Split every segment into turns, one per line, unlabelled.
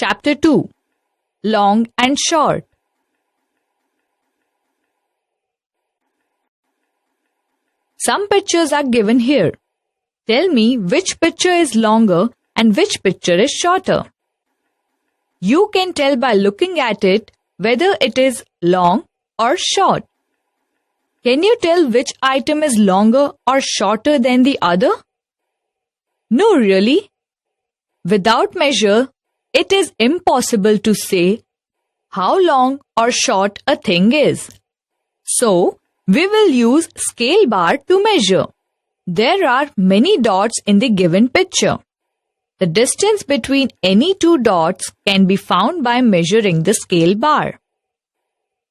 Chapter 2. Long and Short. Some pictures are given here. Tell me which picture is longer and which picture is shorter. You can tell by looking at it whether it is long or short. Can you tell which item is longer or shorter than the other? No, really. Without measure, it is impossible to say how long or short a thing is. So, we will use scale bar to measure. There are many dots in the given picture. The distance between any two dots can be found by measuring the scale bar.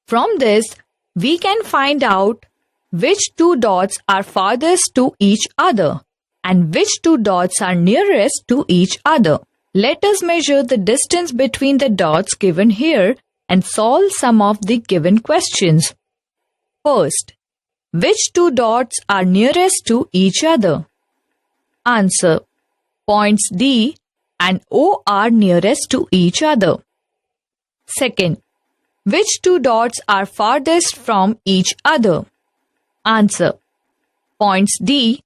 From this, we can find out which two dots are farthest to each other and which two dots are nearest to each other. Let us measure the distance between the dots given here and solve some of the given questions. First, which two dots are nearest to each other? Answer: points D and O are nearest to each other. Second, which two dots are farthest from each other? Answer: points D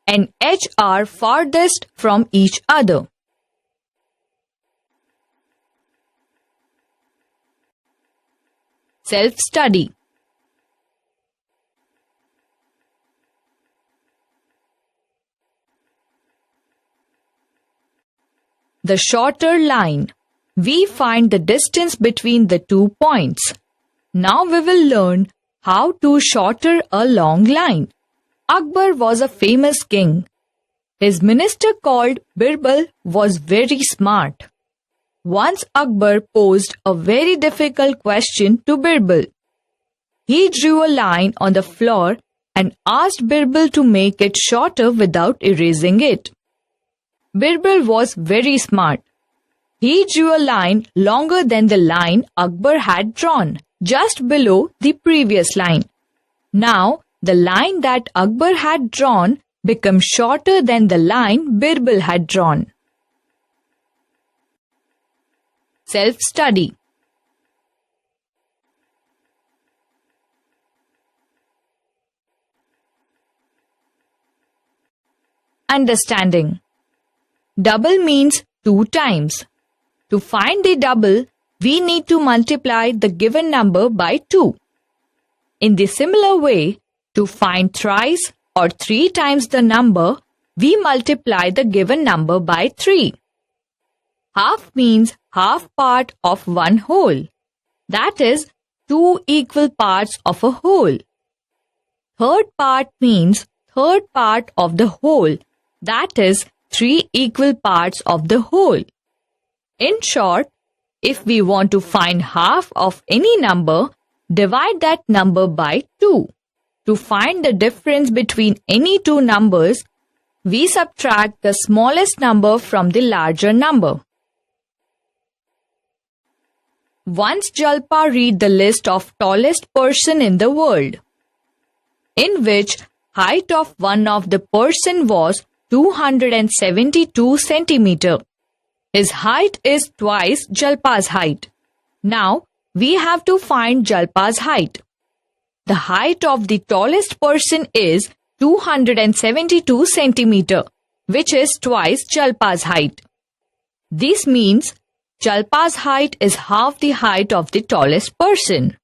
and H are farthest from each other. Self-study. The shorter line. We find the distance between the 2 points. Now we will learn how to shorter a long line. Akbar was a famous king. His minister called Birbal was very smart. Once Akbar posed a very difficult question to Birbal. He drew a line on the floor and asked Birbal to make it shorter without erasing it. Birbal was very smart. He drew a line longer than the line Akbar had drawn, just below the previous line. Now, the line that Akbar had drawn became shorter than the line Birbal had drawn. Self-study. Understanding. Double means 2 times. To find the double, we need to multiply the given number by 2. In the similar way, to find thrice or 3 times the number, we multiply the given number by 3. Half means half part of one whole. That is, 2 equal parts of a whole. Third part means third part of the whole. That is, 3 equal parts of the whole. In short, if we want to find half of any number, divide that number by 2. To find the difference between any two numbers, we subtract the smallest number from the larger number. Once Jalpa read the list of tallest person in the world, in which height of one of the person was 272 centimeter. His height is twice Jalpa's height. Now, we have to find Jalpa's height. The height of the tallest person is 272 centimeter, which is twice Jalpa's height. This means Jalpa's height is half the height of the tallest person.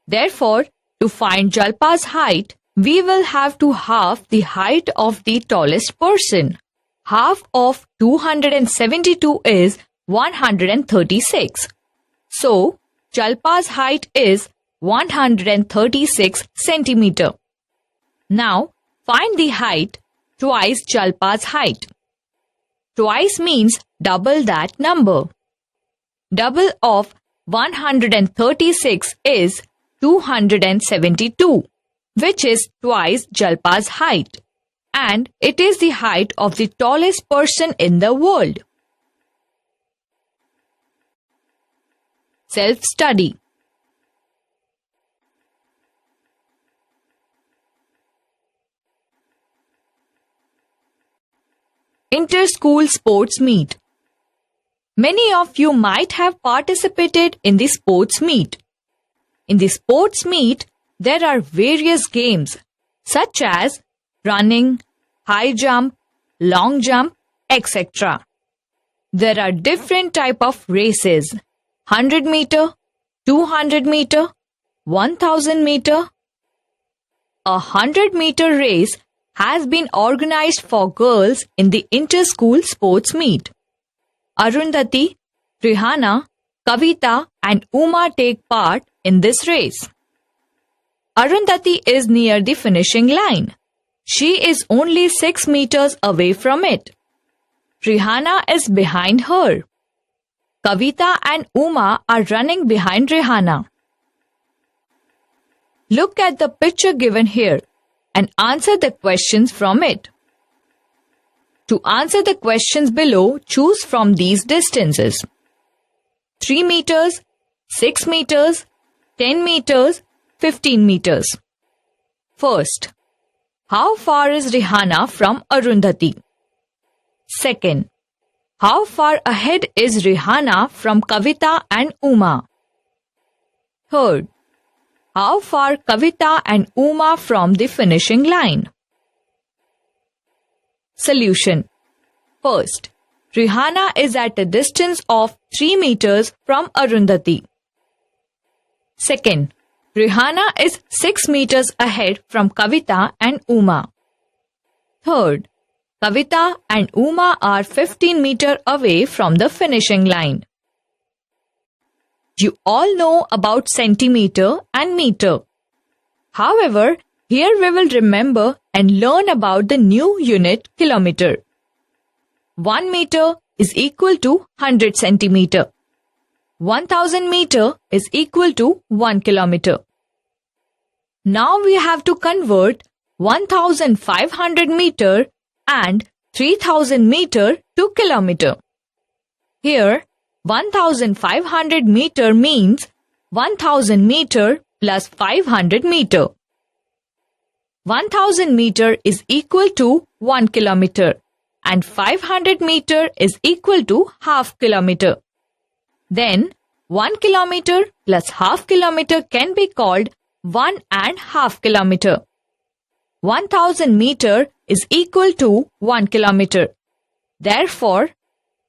Therefore, to find Jalpa's height, we will have to halve the height of the tallest person. Half of 272 is 136. So, Jalpa's height is 136 centimeter. Now, find the height twice Jalpa's height. Twice means double that number. Double of 136 is 272, which is twice Jalpa's height. And it is the height of the tallest person in the world. Self-study. Inter-school sports meet. Many of you might have participated in the sports meet. In the sports meet, there are various games such as running, high jump, long jump, etc. There are different type of races: 100 meter, 200 meter, 1000 meter. A 100-meter race has been organized for girls in the inter-school sports meet. Arundhati, Rihanna, Kavita and Uma take part in this race. Arundhati is near the finishing line. She is only 6 meters away from it. Rihanna is behind her. Kavita and Uma are running behind Rihanna. Look at the picture given here and answer the questions from it. To answer the questions below, choose from these distances: 3 meters, 6 meters, 10 meters, 15 meters. First, how far is Rihanna from Arundhati? Second, how far ahead is Rihanna from Kavita and Uma? Third, how far Kavita and Uma from the finishing line? Solution. First, Rihanna is at a distance of 3 meters from Arundhati. Second, Rihanna is 6 meters ahead from Kavita and Uma. Third, Kavita and Uma are 15 meters away from the finishing line. You all know about centimeter and meter. However, here we will remember and learn about the new unit kilometer. 1 meter is equal to 100 centimeter. 1000 meter is equal to 1 kilometer. Now we have to convert 1500 meter and 3000 meter to kilometer. Here, 1500 meter means 1000 meter plus 500 meter. 1000 meter is equal to 1 kilometer and 500 meter is equal to half kilometer. Then 1 kilometer plus half kilometer can be called 1.5 kilometer. 1000 meter is equal to 1 kilometer. Therefore,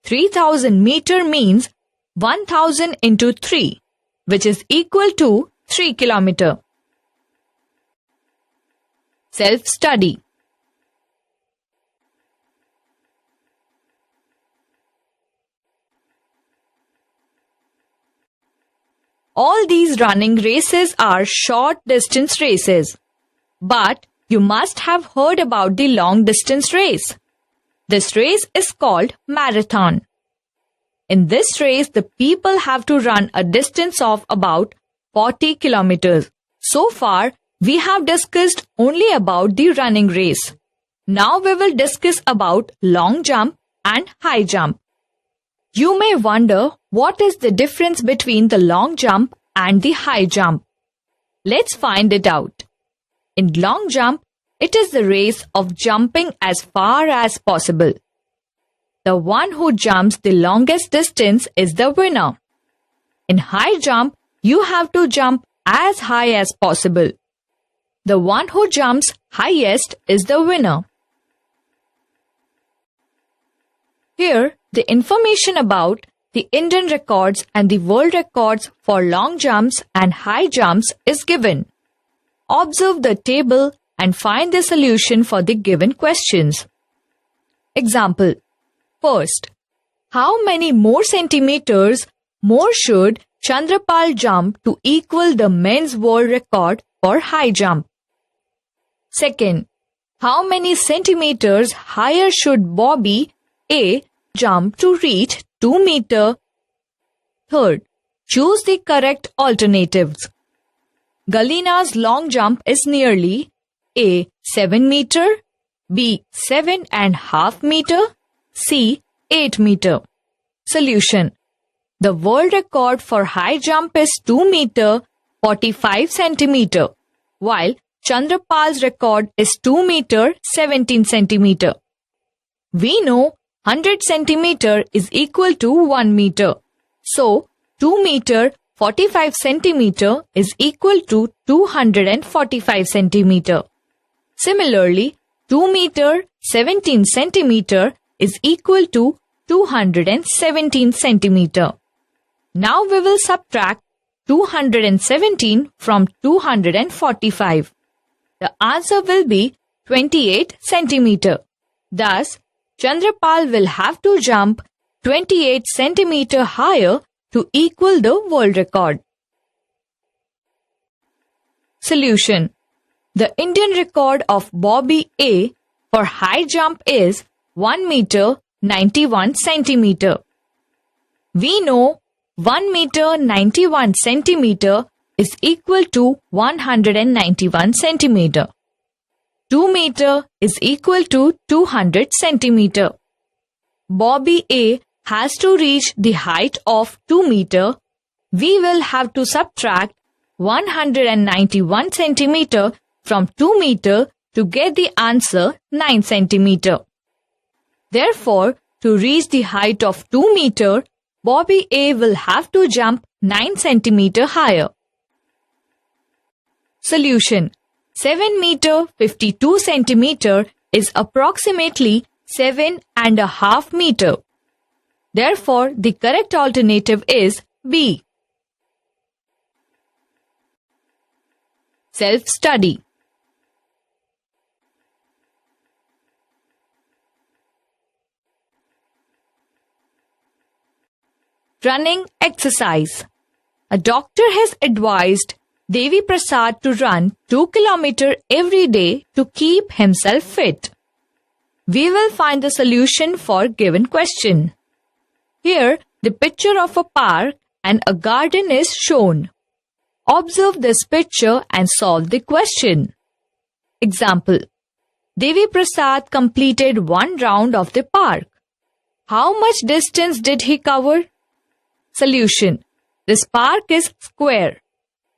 3000 meter means 1000 into 3, which is equal to 3 kilometer. Self-study. All these running races are short distance races. But you must have heard about the long distance race. This race is called marathon. In this race, the people have to run a distance of about 40 kilometers. So far, we have discussed only about the running race. Now we will discuss about long jump and high jump. You may wonder what is the difference between the long jump and the high jump. Let's find it out. In long jump, it is the race of jumping as far as possible. The one who jumps the longest distance is the winner. In high jump, you have to jump as high as possible. The one who jumps highest is the winner. Here, the information about the Indian records and the world records for long jumps and high jumps is given. Observe the table and find the solution for the given questions. Example. First, how many more centimeters more should Chandrapal jump to equal the men's world record for high jump? Second, how many centimeters higher should Bobby A jump to reach 2 meters? Third, choose the correct alternatives. Galina's long jump is nearly A. 7 meter, B. 7.5 meter, C. 8 meter. Solution. The world record for high jump is 2 meter 45 centimeter, while Chandrapal's record is 2 meter 17 centimeter. We know 100 centimeter is equal to 1 meter. So, 2 meter 45 centimeter is equal to 245 centimeter. Similarly, 2 meter 17 centimeter is equal to 217 centimeter. Now we will subtract 217 from 245. The answer will be 28 centimeter. Thus, Chandrapal will have to jump 28 centimeter higher to equal the world record. Solution. The Indian record of Bobby A for high jump is 1 meter 91 centimeter. We know 1 meter 91 centimeter is equal to 191 centimeter. 2 meter is equal to 200 centimeter. Bobby A has to reach the height of 2 meter. We will have to subtract 191 centimeter from 2 meter to get the answer 9 centimeter. Therefore, to reach the height of 2 meter, Bobby A will have to jump 9 centimeter higher. Solution. 7 meter 52 centimeter is approximately 7.5 meter. Therefore, the correct alternative is B. Self-study. Running exercise. A doctor has advised Devi Prasad to run 2 km every day to keep himself fit. We will find the solution for given question. Here, the picture of a park and a garden is shown. Observe this picture and solve the question. Example. Devi Prasad completed 1 round of the park. How much distance did he cover? Solution. This park is square.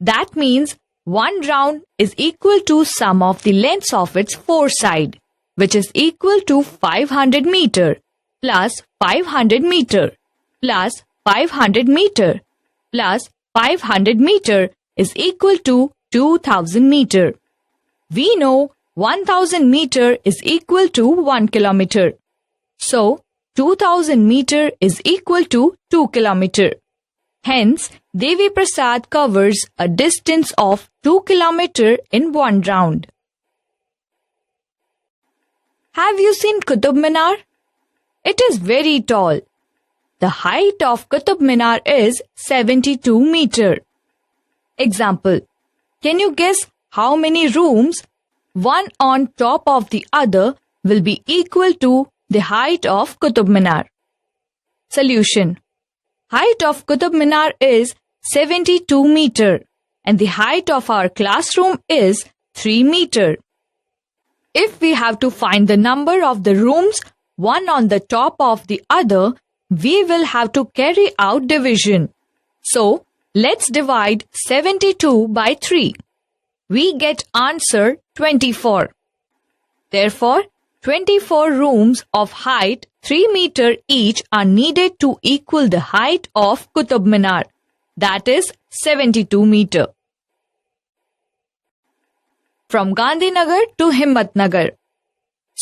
That means 1 round is equal to sum of the lengths of its 4 sides, which is equal to 500 meter plus 500 meter plus 500 meter plus 500 meter is equal to 2000 meter. We know 1000 meter is equal to 1 kilometer. So, 2000 meter is equal to 2 kilometer. Hence, Devi Prasad covers a distance of 2 kilometer in 1 round. Have you seen Qutub Minar? It is very tall. The height of Qutub Minar is 72 meter. Example. Can you guess how many rooms, one on top of the other, will be equal to the height of Qutub Minar? Solution. Height of Qutub Minar is 72 meter and the height of our classroom is 3 meter. If we have to find the number of the rooms, one on the top of the other, we will have to carry out division. So, let's divide 72 by 3. We get answer 24. Therefore, 24 rooms of height 3 meter each are needed to equal the height of Qutub Minar, that is 72 meter. From Gandhinagar to Himmatnagar.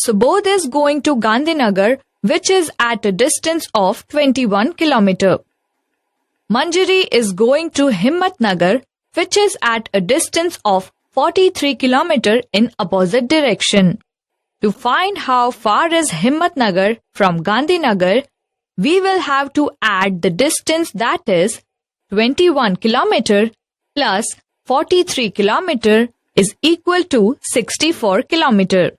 Subodh is going to Gandhinagar, which is at a distance of 21 km. Manjari is going to Himmatnagar, which is at a distance of 43 km in opposite direction. To find how far is Himmatnagar from Gandhinagar, we will have to add the distance, that is 21 km plus 43 km is equal to 64 km.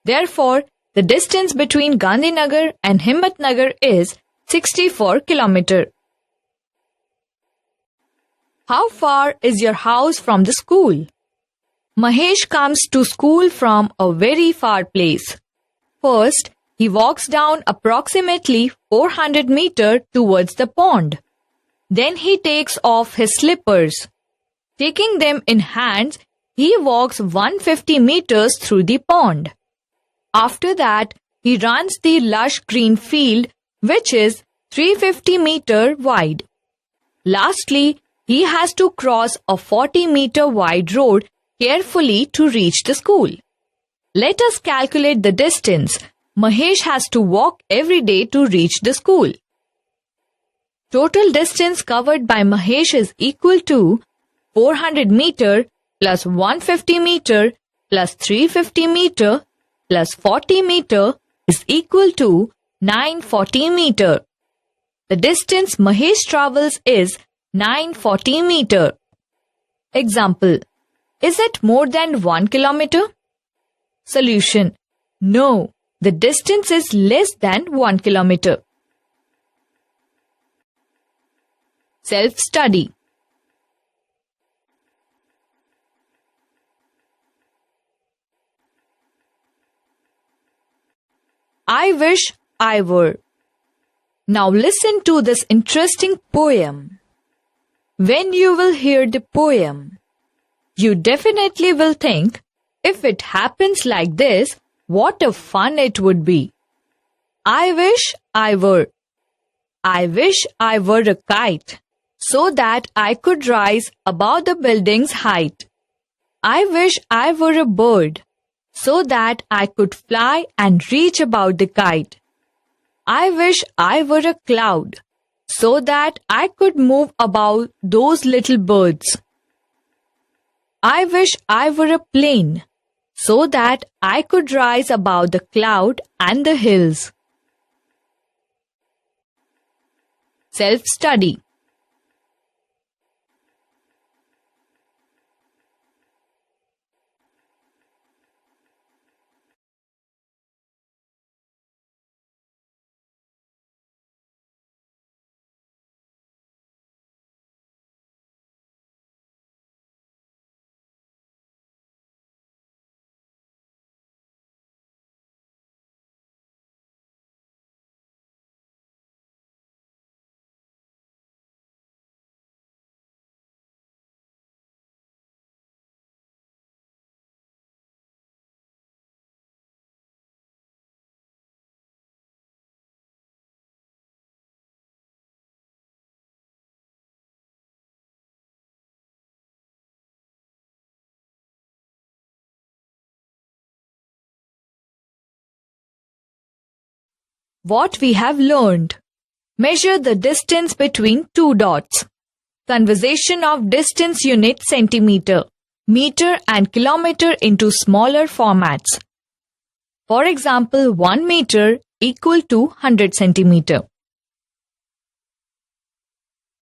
Therefore, the distance between Gandhinagar and Himmatnagar is 64 km. How far is your house from the school? Mahesh comes to school from a very far place. First, he walks down approximately 400 meters towards the pond. Then he takes off his slippers. Taking them in hands, he walks 150 meters through the pond. After that, he runs the lush green field which is 350 meter wide. Lastly, he has to cross a 40-meter wide road carefully to reach the school. Let us calculate the distance Mahesh has to walk every day to reach the school. Total distance covered by Mahesh is equal to 400 meter plus 150 meter plus 350 meter plus 40 meter is equal to 940 meter. The distance Mahesh travels is 940 meter. Example: is it more than 1 kilometer? Solution: no, the distance is less than 1 kilometer. Self-study. I wish I were. Now listen to this interesting poem. When you will hear the poem, you definitely will think, if it happens like this, what a fun it would be. I wish I were. I wish I were a kite, so that I could rise above the building's height. I wish I were a bird, so that I could fly and reach about the kite. I wish I were a cloud, so that I could move about those little birds. I wish I were a plane, so that I could rise above the cloud and the hills. Self-study. What we have learned. Measure the distance between two dots. Conversion of distance unit centimeter, meter and kilometer into smaller formats. For example, 1 meter equal to 100 centimeter.